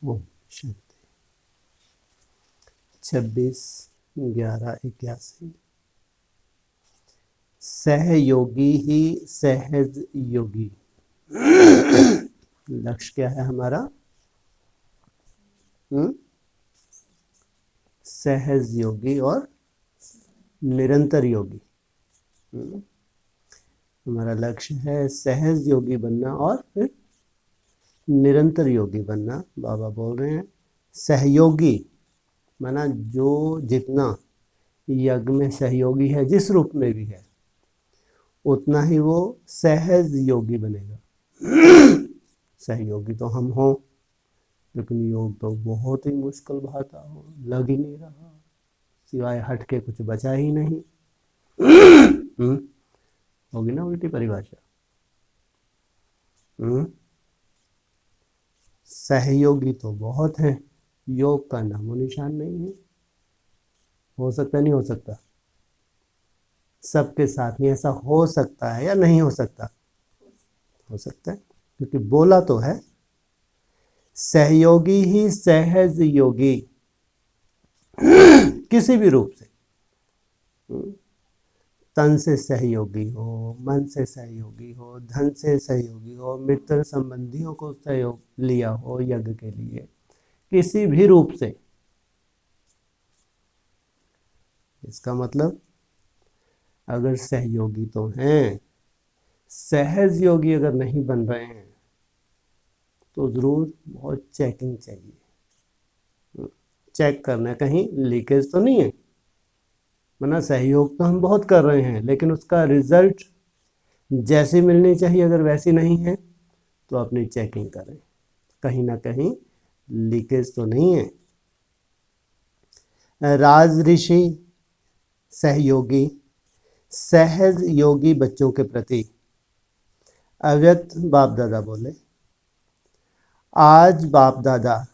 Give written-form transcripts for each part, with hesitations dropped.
ओम शांति। 26/11/81। सहयोगी ही सहज योगी। लक्ष्य क्या है हमारा? सहज योगी और निरंतर योगी। हमारा लक्ष्य है सहज योगी बनना और फिर निरंतर योगी बनना। बाबा बोल रहे हैं सहयोगी माना जो जितना यज्ञ में सहयोगी है, जिस रूप में भी है, उतना ही वो सहज योगी बनेगा। सहयोगी तो हम हों, लेकिन योग तो बहुत ही मुश्किल भाता हो, लग ही नहीं रहा, सिवाय हट के कुछ बचा ही नहीं। होगी ना उल्टी परिभाषा। सहयोगी तो बहुत है, योग का नामो निशान नहीं है। हो सकता नहीं हो सकता? सबके साथ में ऐसा हो सकता है या नहीं हो सकता? हो सकता है, क्योंकि बोला तो है सहयोगी ही सहज योगी। किसी भी रूप से, तन से सहयोगी हो, मन से सहयोगी हो, धन से सहयोगी हो, मित्र संबंधियों को सहयोग लिया हो यज्ञ के लिए, किसी भी रूप से। इसका मतलब अगर सहयोगी तो हैं, सहज योगी अगर नहीं बन रहे हैं तो जरूर बहुत चेकिंग चाहिए। चेक करना कहीं लीकेज तो नहीं है। वरना सहयोग तो हम बहुत कर रहे हैं, लेकिन उसका रिजल्ट जैसी मिलनी चाहिए अगर वैसी नहीं है तो अपनी चेकिंग करें, कहीं ना कहीं लीकेज तो नहीं है। राज ऋषि सहयोगी सहज योगी बच्चों के प्रति अव्यक्त बाप दादा बोले, आज बाप दादा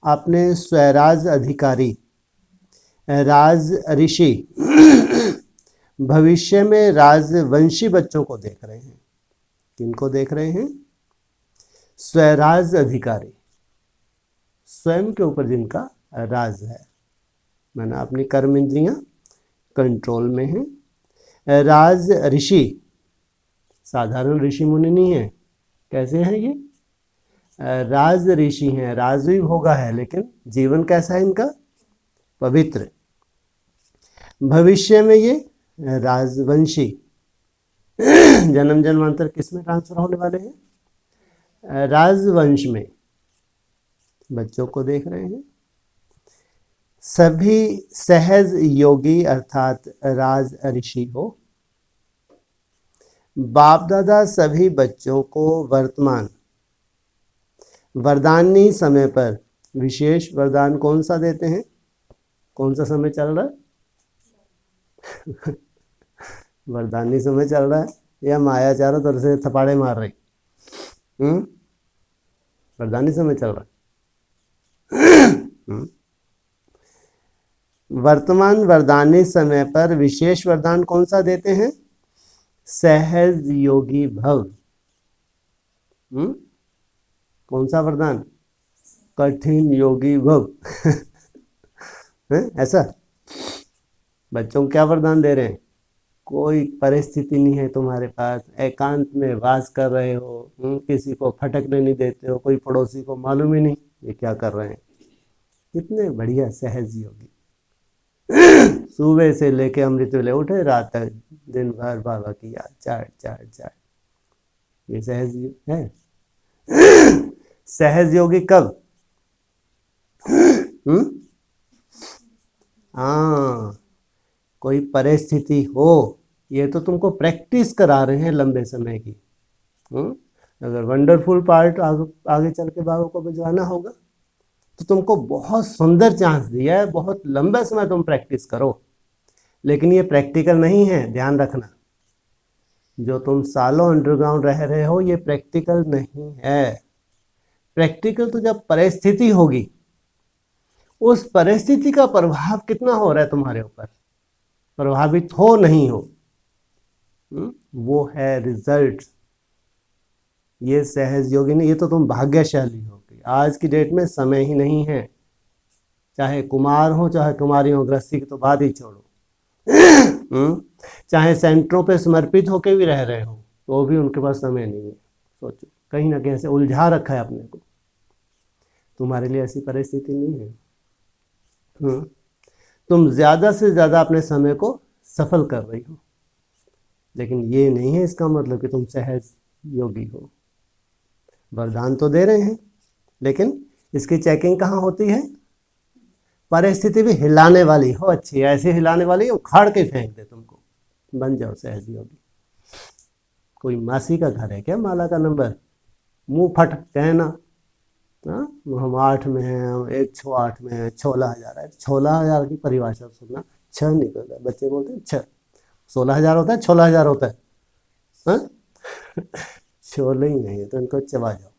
अपने स्वराज अधिकारी राज ऋषि भविष्य में राजवंशी बच्चों को देख रहे हैं। किनको देख रहे हैं? स्वराज अधिकारी, स्वयं के ऊपर जिनका राज है, माना अपनी कर्म इंद्रियां कंट्रोल में है। राज ऋषि साधारण ऋषि मुनि नहीं है। कैसे हैं ये? राज ऋषि हैं, राजवी भोगा है, लेकिन जीवन कैसा है इनका? पवित्र। भविष्य में ये राजवंशी जन्म जन्मांतर किस में ट्रांसफर होने वाले हैं? राजवंश में बच्चों को देख रहे हैं। सभी सहज योगी अर्थात राज ऋषि हो। बाप दादा सभी बच्चों को वर्तमान वरदानी समय पर विशेष वरदान कौन सा देते हैं? कौन सा समय चल रहा है? वरदानी समय चल रहा है या माया चारों तरफ से थपाड़े मार रही? वरदानी समय चल रहा है। वर्तमान वरदानी समय पर विशेष वरदान कौन सा देते हैं? सहज योगी भव। कौन सा वरदान? कठिन योगी भव। ऐसा बच्चों को क्या वरदान दे रहे हैं? कोई परिस्थिति नहीं है तुम्हारे पास, एकांत में वास कर रहे हो, किसी को फटकने नहीं देते हो, कोई पड़ोसी को मालूम ही नहीं ये क्या कर रहे हैं। कितने बढ़िया सहज योगी। सुबह से लेके अमृत वेले उठे रात तक दिन भर बाबा की याद, चाट चाट चाट। ये सहज है। सहज योगी कब? हाँ, कोई परिस्थिति हो, ये तो तुमको प्रैक्टिस करा रहे हैं लंबे समय की। अगर वंडरफुल पार्ट आगे चल के बाबा को बजवाना होगा तो तुमको बहुत सुंदर चांस दिया है, बहुत लंबे समय तुम प्रैक्टिस करो। लेकिन ये प्रैक्टिकल नहीं है, ध्यान रखना। जो तुम सालों अंडरग्राउंड रह रहे हो ये प्रैक्टिकल नहीं है। प्रैक्टिकल तो जब परिस्थिति होगी, उस परिस्थिति का प्रभाव कितना हो रहा है तुम्हारे ऊपर, प्रभावित हो नहीं हो, वो है रिजल्ट। ये सहज योगी नहीं, ये तो तुम भाग्यशाली हो कि आज की डेट में समय ही नहीं है। चाहे कुमार हो चाहे कुमारी हो, गृहस्थी की तो बात ही छोड़ो। चाहे सेंटरों पे समर्पित होके भी रह रहे हो तो भी उनके पास समय नहीं है। सोचो, कहीं ना कहीं ऐसे उलझा रखा है अपने को। तुम्हारे लिए ऐसी परिस्थिति नहीं है। तुम ज़्यादा से ज़्यादा अपने समय को सफल कर रही हो, लेकिन ये नहीं है इसका मतलब कि तुम सहज योगी हो। वरदान तो दे रहे हैं, लेकिन इसकी चेकिंग कहाँ होती है? परिस्थिति भी हिलाने वाली हो, अच्छी ऐसी हिलाने वाली उखाड़ के फेंक दे तुमको, बन जाओ सहज योगी। कोई मासी का घर है क्या माला का नंबर? मुंह फट कहना हम 8 में हैं, हम 168 में हैं, 16,000 है। 16,000 की परिभाषा सुनना, 6 निकलता है। बच्चे बोलते हैं 6, 16,000 होता है, 16,000 होता है। हाँ 16 ही नहीं है तो इनको चबा जाओ।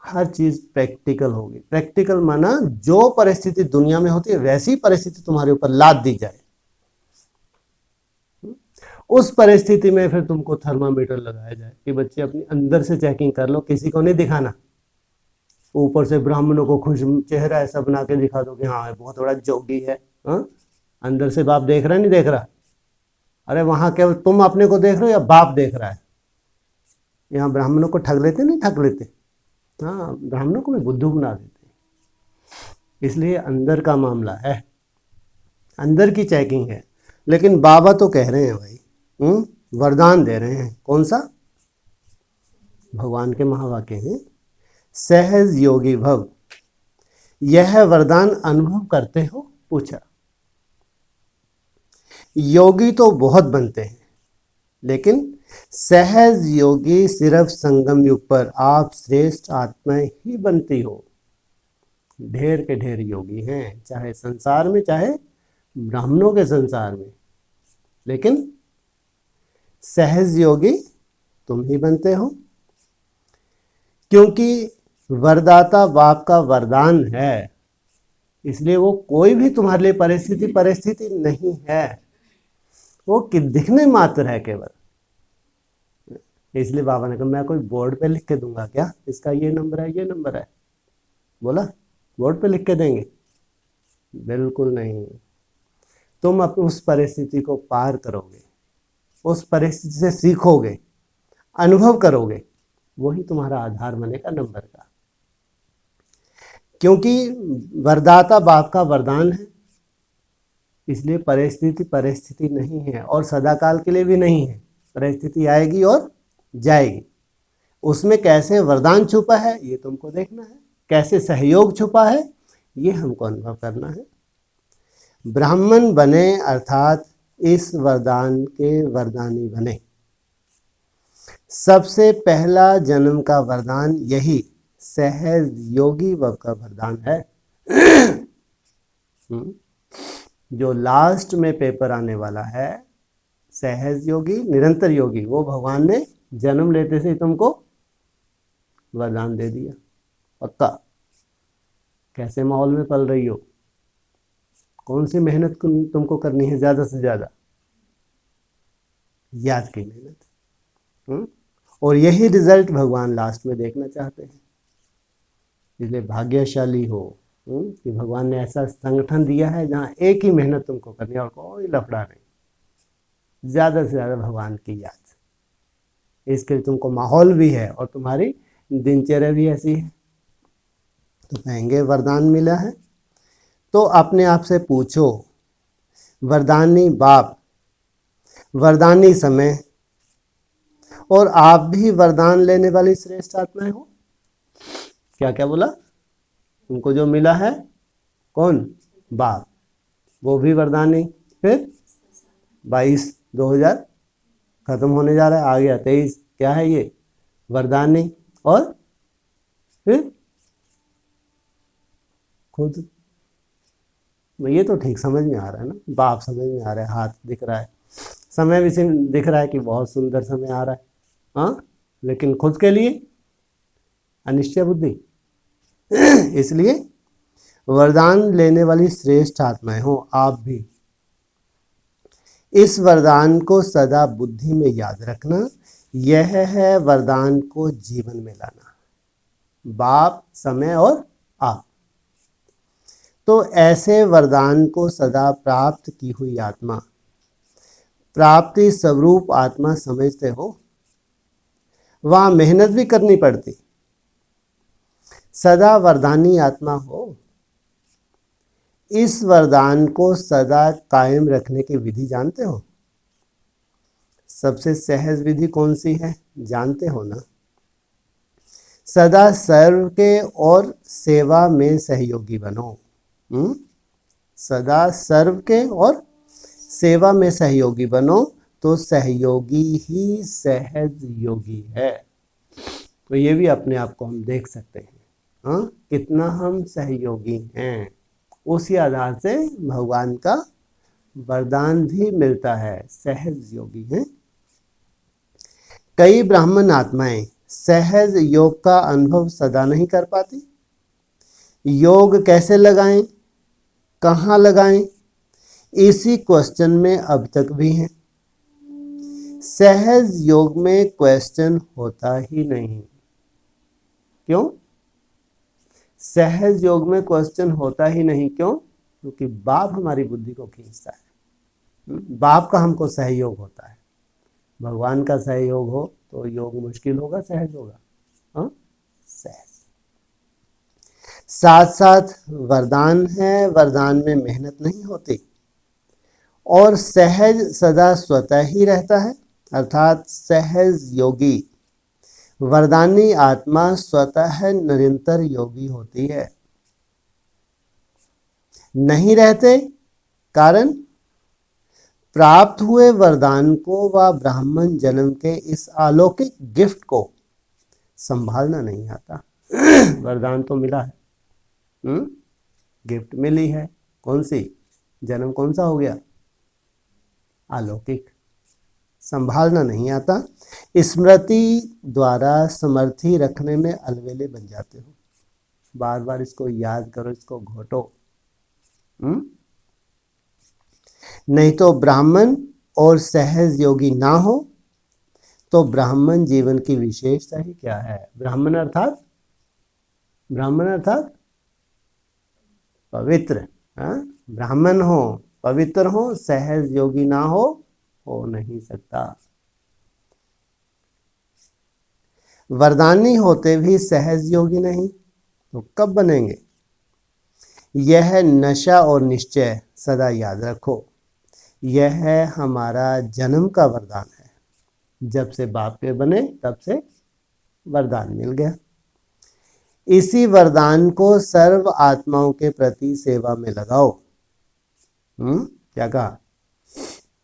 हर चीज प्रैक्टिकल होगी। प्रैक्टिकल माना जो परिस्थिति दुनिया में होती है वैसी परिस्थिति तुम्हारे ऊपर लाद दी जाए। उस परिस्थिति में फिर तुमको थर्मामीटर लगाया जाए कि बच्चे अपनी अंदर से चेकिंग कर लो, किसी को नहीं दिखाना। ऊपर से ब्राह्मणों को खुश चेहरा ऐसा बना के दिखा दो कि हाँ बहुत बड़ा जोगी है। अंदर से बाप देख रहा है नहीं देख रहा? अरे वहां केवल तुम अपने को देख रहे हो या बाप देख रहा है? यहाँ ब्राह्मणों को ठग लेते नहीं ठग लेते? हाँ, ब्राह्मणों को भी बुद्धू बना देते। इसलिए अंदर का मामला है, अंदर की चेकिंग है। लेकिन बाबा तो कह रहे हैं भाई, वरदान दे रहे हैं। कौन सा? भगवान के महावाक्य हैं, सहज योगी भव। यह वरदान अनुभव करते हो? पूछा। योगी तो बहुत बनते हैं, लेकिन सहज योगी सिर्फ संगम युग पर आप श्रेष्ठ आत्माएं ही बनती हो। ढेर के ढेर योगी हैं, चाहे संसार में चाहे ब्राह्मणों के संसार में, लेकिन सहज योगी तुम ही बनते हो, क्योंकि वरदाता बाप का वरदान है। इसलिए वो कोई भी तुम्हारे लिए परिस्थिति नहीं है, वो दिखने मात्र है केवल। इसलिए बाबा ने कहा मैं कोई बोर्ड पे लिख के दूंगा क्या, इसका ये नंबर है ये नंबर है? बोला बोर्ड पे लिख के देंगे? बिल्कुल नहीं। तुम अपनी उस परिस्थिति को पार करोगे, उस परिस्थिति से सीखोगे, अनुभव करोगे, वही तुम्हारा आधार बनेगा नंबर का। क्योंकि वरदाता बाप का वरदान है, इसलिए परिस्थिति नहीं है और सदाकाल के लिए भी नहीं है। परिस्थिति आएगी और जाएगी। उसमें कैसे वरदान छुपा है ये तुमको देखना है, कैसे सहयोग छुपा है ये हमको अनुभव करना है। ब्राह्मण बने अर्थात इस वरदान के वरदानी बने। सबसे पहला जन्म का वरदान यही सहज योगी भव का वरदान है। जो लास्ट में पेपर आने वाला है सहज योगी निरंतर योगी, वो भगवान ने जन्म लेते से ही तुमको वरदान दे दिया पक्का। कैसे माहौल में पल रही हो, कौन सी मेहनत तुमको करनी है ज़्यादा से ज़्यादा? याद की मेहनत। और यही रिजल्ट भगवान लास्ट में देखना चाहते हैं। इसलिए भाग्यशाली हो कि भगवान ने ऐसा संगठन दिया है जहाँ एक ही मेहनत तुमको करनी है और कोई लफड़ा नहीं, ज़्यादा से ज़्यादा भगवान की याद। इसके लिए तुमको माहौल भी है और तुम्हारी दिनचर्या भी ऐसी है। तो कहेंगे वरदान मिला है तो अपने आप से पूछो, वरदानी बाप, वरदानी समय और आप भी वरदान लेने वाली श्रेष्ठ आत्माएं हो। क्या क्या बोला? तुमको जो मिला है कौन? बाप, वो भी वरदानी। फिर 22/2000 खत्म होने जा रहा है, आ गया 23। क्या है ये? वरदानी। और फिर खुद। ये तो ठीक समझ में आ रहा है ना, बाप समझ में आ रहा है, हाथ दिख रहा है, समय भी दिख रहा है कि बहुत सुंदर समय आ रहा है। हाँ, लेकिन खुद के लिए अनिश्चय बुद्धि। इसलिए वरदान लेने वाली श्रेष्ठ आत्माएं हो आप भी। इस वरदान को सदा बुद्धि में याद रखना, यह है वरदान को जीवन में लाना, बाप, समय और आप। तो ऐसे वरदान को सदा प्राप्त की हुई आत्मा, प्राप्ति स्वरूप आत्मा समझते हो। वहां मेहनत भी करनी पड़ती। सदा वरदानी आत्मा हो। इस वरदान को सदा कायम रखने की विधि जानते हो? सबसे सहज विधि कौन सी है जानते हो ना? सदा सर्व के और सेवा में सहयोगी बनो। सदा सर्व के और सेवा में सहयोगी बनो, तो सहयोगी ही सहज योगी है। तो ये भी अपने आप को हम देख सकते हैं, हाँ, कितना हम सहयोगी हैं। उसी आधार से भगवान का वरदान भी मिलता है, सहज योगी हैं। कई ब्राह्मण आत्माएं सहज योग का अनुभव सदा नहीं कर पाती। योग कैसे लगाएं, कहाँ लगाएं, इसी क्वेश्चन में अब तक भी हैं। सहज योग में क्वेश्चन होता ही नहीं। क्यों? सहज योग में क्वेश्चन होता ही नहीं। क्यों? क्योंकि बाप हमारी बुद्धि को खींचता है। बाप का हमको सहयोग होता है। भगवान का सहयोग हो तो योग मुश्किल होगा, सहज होगा? हाँ, सहज। साथ साथ वरदान है, वरदान में मेहनत नहीं होती। और सहज सदा स्वतः ही रहता है, अर्थात सहज योगी वरदानी आत्मा स्वतः निरंतर योगी होती है। नहीं रहते कारण प्राप्त हुए वरदान को व ब्राह्मण जन्म के इस अलौकिक गिफ्ट को संभालना नहीं आता। वरदान तो मिला है, गिफ्ट मिली है, कौन सी? जन्म कौन सा हो गया? अलौकिक। संभालना नहीं आता। स्मृति द्वारा समर्थी रखने में अलवेले बन जाते हो। बार बार इसको याद करो, इसको घोटो। नहीं तो ब्राह्मण और सहज योगी ना हो तो ब्राह्मण जीवन की विशेषता ही क्या है? ब्राह्मण अर्थात पवित्र। ब्राह्मण हो, पवित्र हो, सहज योगी ना हो नहीं सकता। वरदानी होते भी सहज योगी नहीं तो कब बनेंगे? यह नशा और निश्चय सदा याद रखो। यह हमारा जन्म का वरदान है। जब से बाप के बने तब से वरदान मिल गया। इसी वरदान को सर्व आत्माओं के प्रति सेवा में लगाओ। क्या कहा?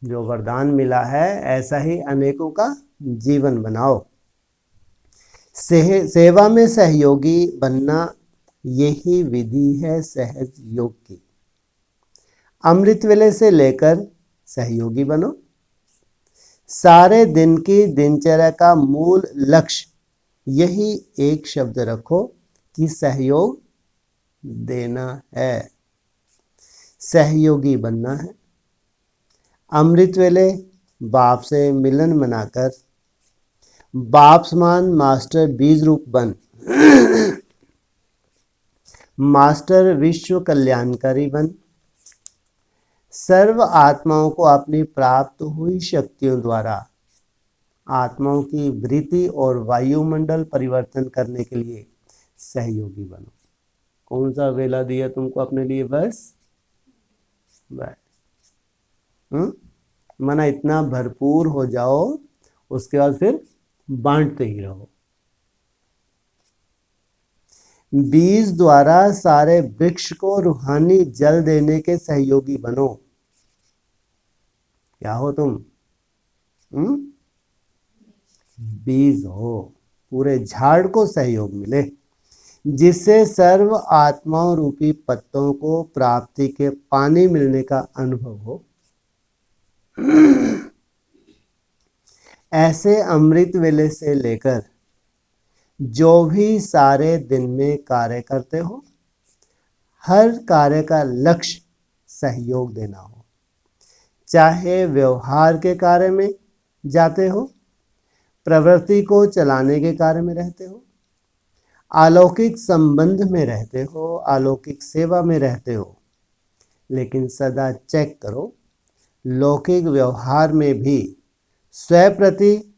जो वरदान मिला है ऐसा ही अनेकों का जीवन बनाओ। सेवा में सहयोगी बनना यही विधि है सहज योग की। अमृत वेले से लेकर सहयोगी बनो। सारे दिन की दिनचर्या का मूल लक्ष्य यही एक शब्द रखो कि सहयोग देना है, सहयोगी बनना है। अमृत वेले बाप से मिलन मनाकर बाप समान मास्टर बीज रूप बन मास्टर विश्व कल्याणकारी बन सर्व आत्माओं को अपनी प्राप्त हुई शक्तियों द्वारा आत्माओं की वृत्ति और वायुमंडल परिवर्तन करने के लिए सहयोगी बनो। कौन सा वेला दिया तुमको अपने लिए? बस मना इतना भरपूर हो जाओ, उसके बाद फिर बांटते ही रहो। बीज द्वारा सारे वृक्ष को रूहानी जल देने के सहयोगी बनो। क्या हो तुम? बीज हो। पूरे झाड़ को सहयोग मिले जिससे सर्व आत्माओं रूपी पत्तों को प्राप्ति के पानी मिलने का अनुभव हो। ऐसे अमृत वेले से लेकर जो भी सारे दिन में कार्य करते हो, हर कार्य का लक्ष्य सहयोग देना हो। चाहे व्यवहार के कार्य में जाते हो, प्रवृत्ति को चलाने के कार्य में रहते हो, अलौकिक संबंध में रहते हो, अलौकिक सेवा में रहते हो, लेकिन सदा चेक करो लौकिक व्यवहार में भी स्वयं प्रति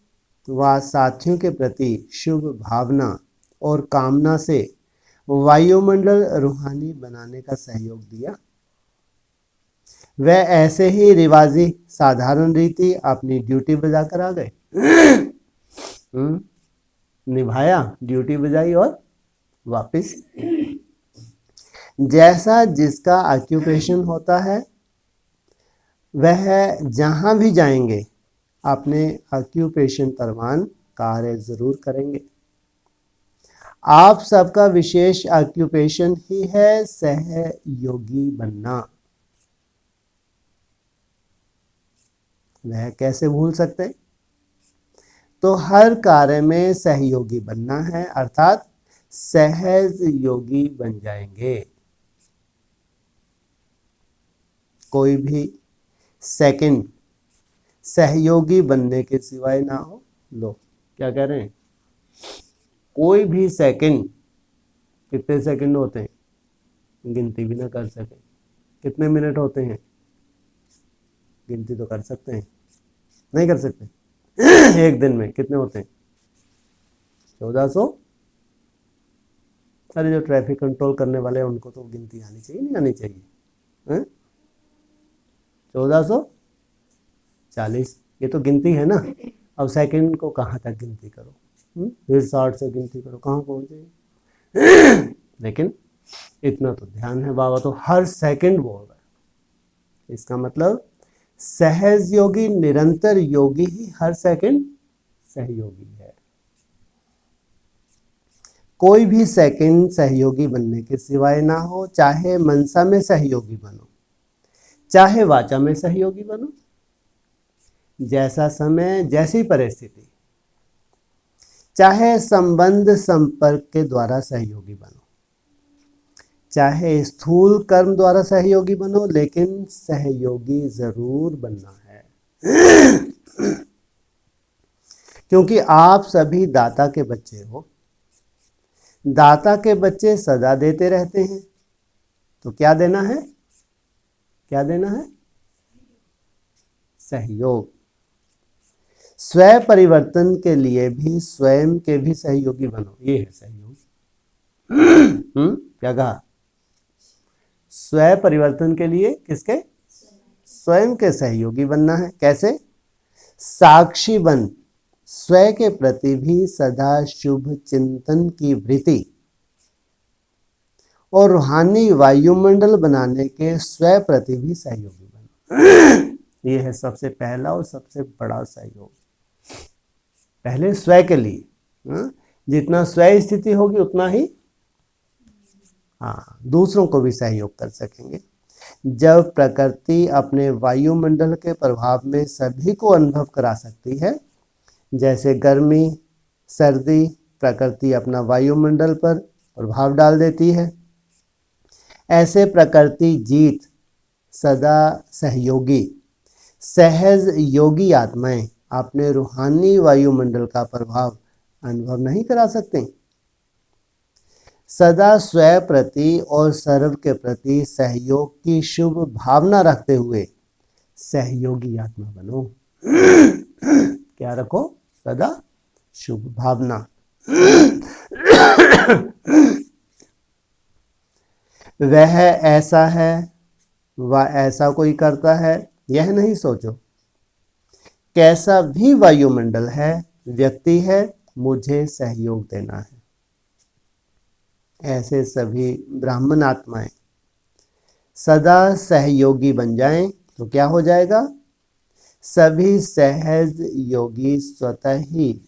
व साथियों के प्रति शुभ भावना और कामना से वायुमंडल रूहानी बनाने का सहयोग दिया। वह ऐसे ही रिवाजी साधारण रीति अपनी ड्यूटी बजाकर आ गए। निभाया, ड्यूटी बजाई और वापस। जैसा जिसका ऑक्यूपेशन होता है वह जहां भी जाएंगे अपने ऑक्यूपेशन परवान कार्य जरूर करेंगे। आप सबका विशेष ऑक्यूपेशन ही है सहयोगी बनना। वह कैसे भूल सकते? तो हर कार्य में सहयोगी बनना है, अर्थात सहज योगी बन जाएंगे। कोई भी सेकंड सहयोगी बनने के सिवाय ना हो। लो क्या कह रहे हैं, कोई भी सेकंड, कितने सेकंड होते हैं गिनती भी ना कर सके, कितने मिनट होते हैं गिनती तो कर सकते हैं, नहीं कर सकते। एक दिन में कितने होते हैं 1400। अरे जो ट्रैफिक कंट्रोल करने वाले हैं उनको तो गिनती आनी चाहिए, नहीं आनी चाहिए? 1440, ये तो गिनती है ना। अब सेकंड को कहाँ तक गिनती करो, फिर 60 से गिनती करो, कहाँ पहुँचे? लेकिन इतना तो ध्यान है, बाबा तो हर सेकंड बोल रहा है। इसका मतलब सहज योगी, निरंतर योगी ही हर सेकंड सहयोगी है। कोई भी सेकंड सहयोगी बनने के सिवाय ना हो, चाहे मनसा में सहयोगी बनो, चाहे वाचा में सहयोगी बनो, जैसा समय जैसी परिस्थिति, चाहे संबंध संपर्क के द्वारा सहयोगी बनो, चाहे स्थूल कर्म द्वारा सहयोगी बनो, लेकिन सहयोगी जरूर बनना है। क्योंकि आप सभी दाता के बच्चे हो। दाता के बच्चे सदा देते रहते हैं, तो क्या देना है? क्या देना है? सहयोग। स्वयं परिवर्तन के लिए भी स्वयं के भी सहयोगी बनो, ये है सहयोग। क्या कहा? स्वयं परिवर्तन के लिए किसके? स्वयं के सहयोगी बनना है। कैसे? साक्षी बन स्वयं के प्रति भी सदा शुभ चिंतन की वृत्ति और रूहानी वायुमंडल बनाने के स्वयं प्रति भी सहयोगी बनो। ये है सबसे पहला और सबसे बड़ा सहयोग। पहले स्वयं के लिए, जितना स्वयं स्थिति होगी उतना ही दूसरों को भी सहयोग कर सकेंगे। जब प्रकृति अपने वायुमंडल के प्रभाव में सभी को अनुभव करा सकती है, जैसे गर्मी सर्दी, प्रकृति अपना वायुमंडल पर प्रभाव डाल देती है, ऐसे प्रकृति जीत सदा सहयोगी सहज योगी आत्माएं अपने रूहानी वायुमंडल का प्रभाव अनुभव नहीं करा सकते। सदा स्वयं प्रति और सर्व के प्रति सहयोग की शुभ भावना रखते हुए सहयोगी आत्मा बनो। क्या रखो? सदा शुभ भावना। वह ऐसा है, वह ऐसा कोई करता है, यह नहीं सोचो। कैसा भी वायुमंडल है, व्यक्ति है, मुझे सहयोग देना है। ऐसे सभी ब्राह्मण आत्माएं सदा सहयोगी बन जाएं तो क्या हो जाएगा? सभी सहज योगी स्वतः ही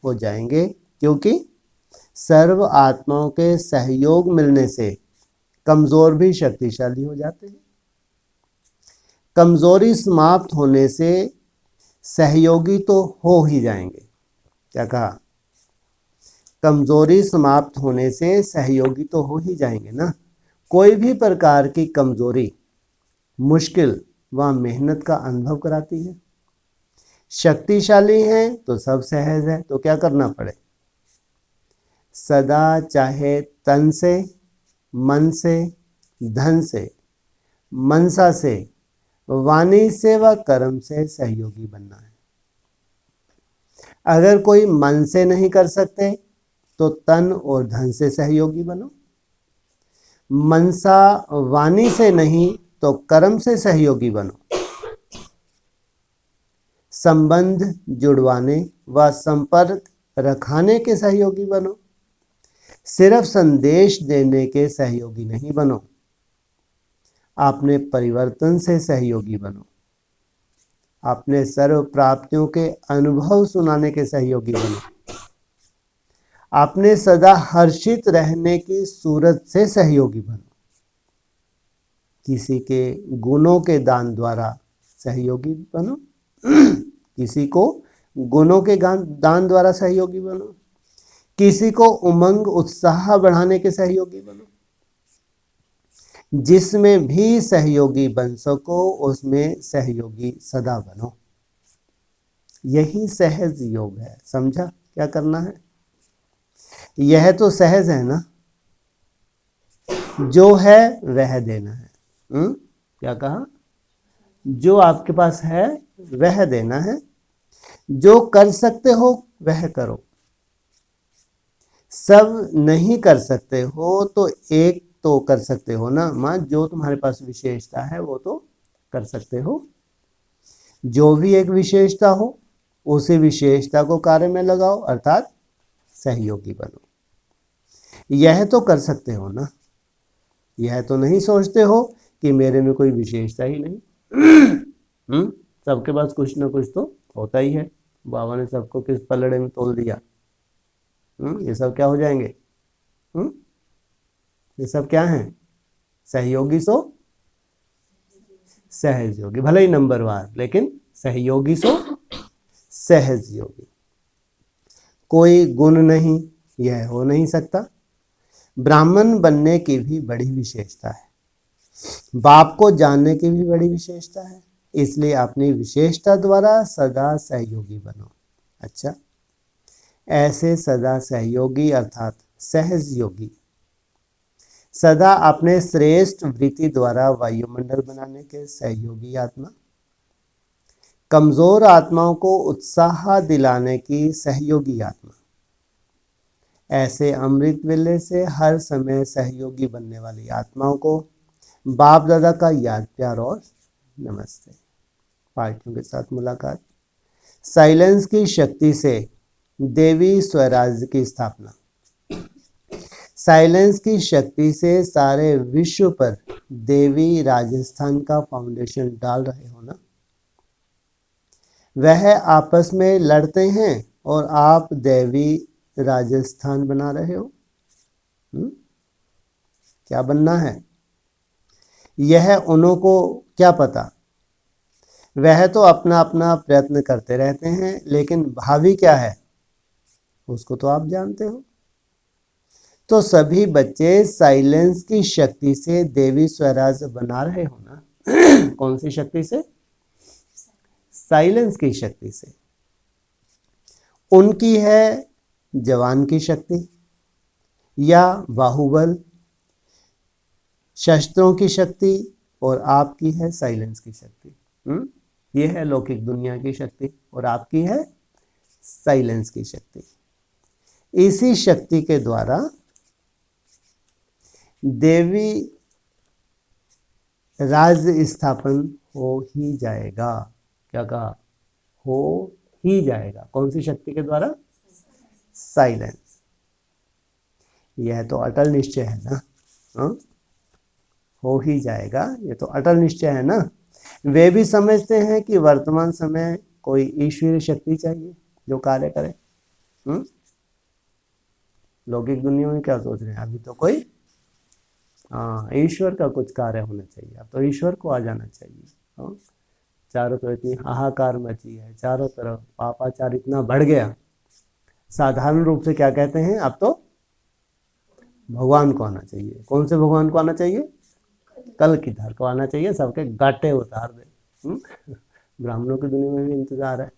हो जाएंगे, क्योंकि सर्व आत्माओं के सहयोग मिलने से कमजोर भी शक्तिशाली हो जाते हैं। कमजोरी समाप्त होने से सहयोगी तो हो ही जाएंगे। क्या कहा? कमजोरी समाप्त होने से सहयोगी तो हो ही जाएंगे ना। कोई भी प्रकार की कमजोरी मुश्किल व मेहनत का अनुभव कराती है। शक्तिशाली हैं तो सब सहज है, तो क्या करना पड़े? सदा चाहे तन से, मन से, धन से, मनसा से, वाणी से व कर्म से सहयोगी बनना है। अगर कोई मन से नहीं कर सकते तो तन और धन से सहयोगी बनो। मनसा वाणी से नहीं तो कर्म से सहयोगी बनो। संबंध जुड़वाने व संपर्क रखाने के सहयोगी बनो। सिर्फ संदेश देने के सहयोगी नहीं बनो। अपने परिवर्तन से सहयोगी बनो। अपने सर्व प्राप्तियों के अनुभव सुनाने के सहयोगी बनो। अपने सदा हर्षित रहने की सूरत से सहयोगी बनो। किसी के गुणों के दान द्वारा सहयोगी बनो। किसी को गुणों के दान द्वारा सहयोगी बनो। किसी को उमंग उत्साह बढ़ाने के सहयोगी बनो। जिसमें भी सहयोगी बन सको उसमें सहयोगी सदा बनो। यही सहज योग है। समझा क्या करना है? यह तो सहज है ना, जो है वह देना है। क्या कहा? जो आपके पास है वह देना है। जो कर सकते हो वह करो। सब नहीं कर सकते हो तो एक तो कर सकते हो ना माँ, जो तुम्हारे पास विशेषता है वो तो कर सकते हो। जो भी एक विशेषता हो उसी विशेषता को कार्य में लगाओ, अर्थात सहयोगी बनो। यह तो कर सकते हो ना, यह तो नहीं सोचते हो कि मेरे में कोई विशेषता ही नहीं। सबके पास कुछ ना कुछ तो होता ही है। बाबा ने सबको किस पलड़े में तोल दिया? ये सब क्या हो जाएंगे? ये सब क्या हैं? सहयोगी सो सहज योगी। भले ही नंबरवार, लेकिन सहयोगी सो सहज योगी। कोई गुण नहीं, यह हो नहीं सकता। ब्राह्मण बनने की भी बड़ी विशेषता है। बाप को जानने की भी बड़ी विशेषता है। इसलिए अपनी विशेषता द्वारा सदा सहयोगी बनो। अच्छा, ऐसे सदा सहयोगी अर्थात सहज योगी सदा अपने श्रेष्ठ वृत्ति द्वारा वायुमंडल बनाने के सहयोगी आत्मा, कमजोर आत्माओं को उत्साह दिलाने की सहयोगी आत्मा, ऐसे अमृत वेले से हर समय सहयोगी बनने वाली आत्माओं को बाप दादा का याद प्यार और नमस्ते। पार्टियों के साथ मुलाकात। साइलेंस की शक्ति से देवी स्वराज्य की स्थापना। साइलेंस की शक्ति से सारे विश्व पर देवी राजस्थान का फाउंडेशन डाल रहे हो ना। वह आपस में लड़ते हैं और आप देवी राजस्थान बना रहे हो। क्या बनना है? यह उन्हों को क्या पता? वह तो अपना अपना प्रयत्न करते रहते हैं, लेकिन भावी क्या है उसको तो आप जानते हो। तो सभी बच्चे साइलेंस की शक्ति से देवी स्वराज बना रहे हो ना। कौन सी शक्ति से? साइलेंस की शक्ति से। उनकी है जवान की शक्ति या बाहुबल शस्त्रों की शक्ति, और आपकी है साइलेंस की शक्ति। ये है लौकिक दुनिया की शक्ति और आपकी है साइलेंस की शक्ति। इसी शक्ति के द्वारा देवी राज्य स्थापन हो ही जाएगा। क्या कहा? हो ही जाएगा। कौन सी शक्ति के द्वारा? साइलेंस। यह तो अटल निश्चय है ना। हो ही जाएगा, ये तो अटल निश्चय है ना। वे भी समझते हैं कि वर्तमान समय कोई ईश्वरीय शक्ति चाहिए जो कार्य करे। लौकिक दुनिया में क्या सोच रहे हैं? अभी तो कोई ईश्वर का कुछ कार्य होना चाहिए। अब तो ईश्वर को आ जाना चाहिए। चारों तरफ इतनी हाहाकार मची है, चारों तरफ पापाचार इतना बढ़ गया। साधारण रूप से क्या कहते हैं? अब तो भगवान को आना चाहिए। कौन से भगवान को आना चाहिए? कल की धार को आना चाहिए, सबके गाटे उतार दे। ब्राह्मणों की दुनिया में भी इंतजार है।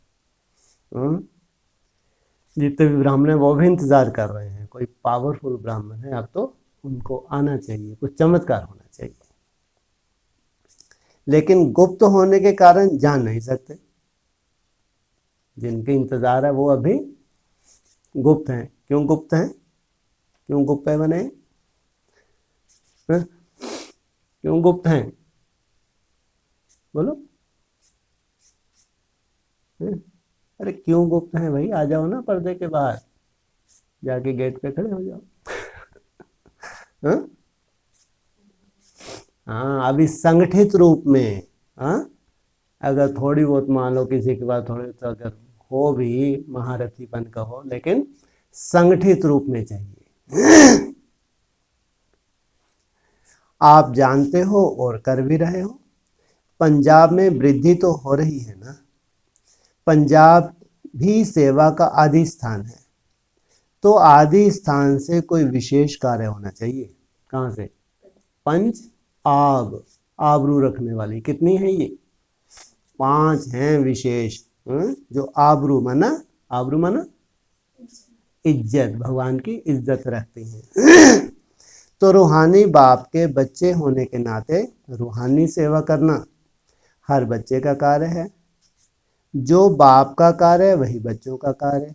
जितने भी ब्राह्मण हैं वो भी इंतजार कर रहे हैं, कोई पावरफुल ब्राह्मण है अब तो उनको आना चाहिए, कुछ चमत्कार होना चाहिए। लेकिन गुप्त होने के कारण जान नहीं सकते, जिनके इंतजार है वो अभी गुप्त हैं। क्यों गुप्त हैं? क्यों गुप्त है बने? क्यों गुप्त हैं? बोलो। अरे क्यों गुप्त हैं भाई? आ जाओ ना पर्दे के बाहर, जाके गेट पे खड़े हो जाओ। हाँ, हाँ, अभी संगठित रूप में। हाँ, अगर थोड़ी बहुत मान लो किसी के पास थोड़ी तो अगर हो भी महारथीपन का हो, लेकिन संगठित रूप में चाहिए। आप जानते हो और कर भी रहे हो, पंजाब में वृद्धि तो हो रही है ना। पंजाब भी सेवा का आदि स्थान है, तो आदि स्थान से कोई विशेष कार्य होना चाहिए। कहाँ से? पंच आब, आबरू रखने वाली कितनी है ये? 5 हैं विशेष। जो आबरू माना, आबरू माना इज्जत, भगवान की इज्जत रखती हैं। तो रूहानी बाप के बच्चे होने के नाते रूहानी सेवा करना हर बच्चे का कार्य है। जो बाप का कार्य है वही बच्चों का कार्य है।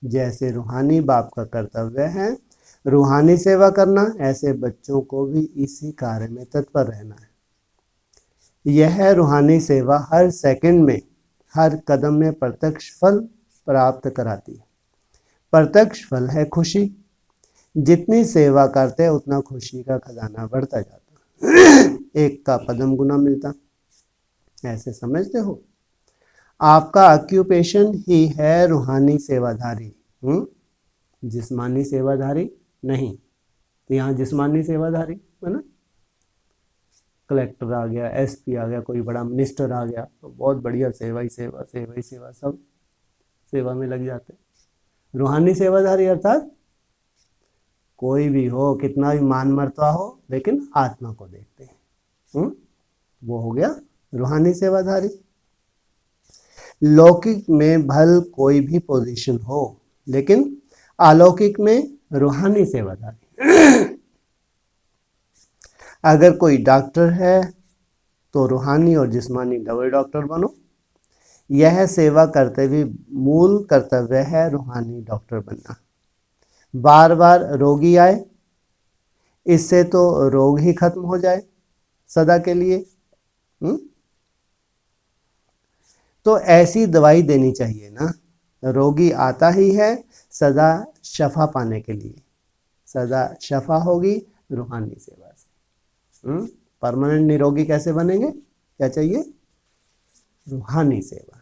जैसे रूहानी बाप का कर्तव्य है रूहानी सेवा करना, ऐसे बच्चों को भी इसी कार्य में तत्पर रहना है। यह रूहानी सेवा हर सेकंड में, हर कदम में प्रत्यक्ष फल प्राप्त कराती है। प्रत्यक्ष फल है खुशी। जितनी सेवा करते उतना खुशी का खजाना बढ़ता जाता, एक का पदम गुना मिलता। ऐसे समझते हो? आपका ऑक्यूपेशन ही है रूहानी सेवाधारी, जिस्मानी सेवाधारी नहीं। तो यहाँ जिस्मानी सेवाधारी है ना, कलेक्टर आ गया, एसपी आ गया, कोई बड़ा मिनिस्टर आ गया तो बहुत बढ़िया सेवा ही सेवा, सेवा ही सेवा, सब सेवा में लग जाते। रूहानी सेवाधारी अर्थात कोई भी हो, कितना भी मान मर्तबा हो, लेकिन आत्मा को देखते हैं, वो हो गया रूहानी सेवाधारी। लौकिक में भल कोई भी पोजीशन हो, लेकिन अलौकिक में रूहानी सेवाधारी। अगर कोई डॉक्टर है तो रूहानी और जिस्मानी डबल डॉक्टर बनो। यह सेवा करते भी मूल कर्तव्य है रूहानी डॉक्टर बनना। बार बार रोगी आए, इससे तो रोग ही खत्म हो जाए सदा के लिए। तो ऐसी दवाई देनी चाहिए ना। रोगी आता ही है सदा शफा पाने के लिए, सदा शफा होगी रूहानी सेवा से। परमानेंट निरोगी कैसे बनेंगे? क्या चाहिए? रूहानी सेवा।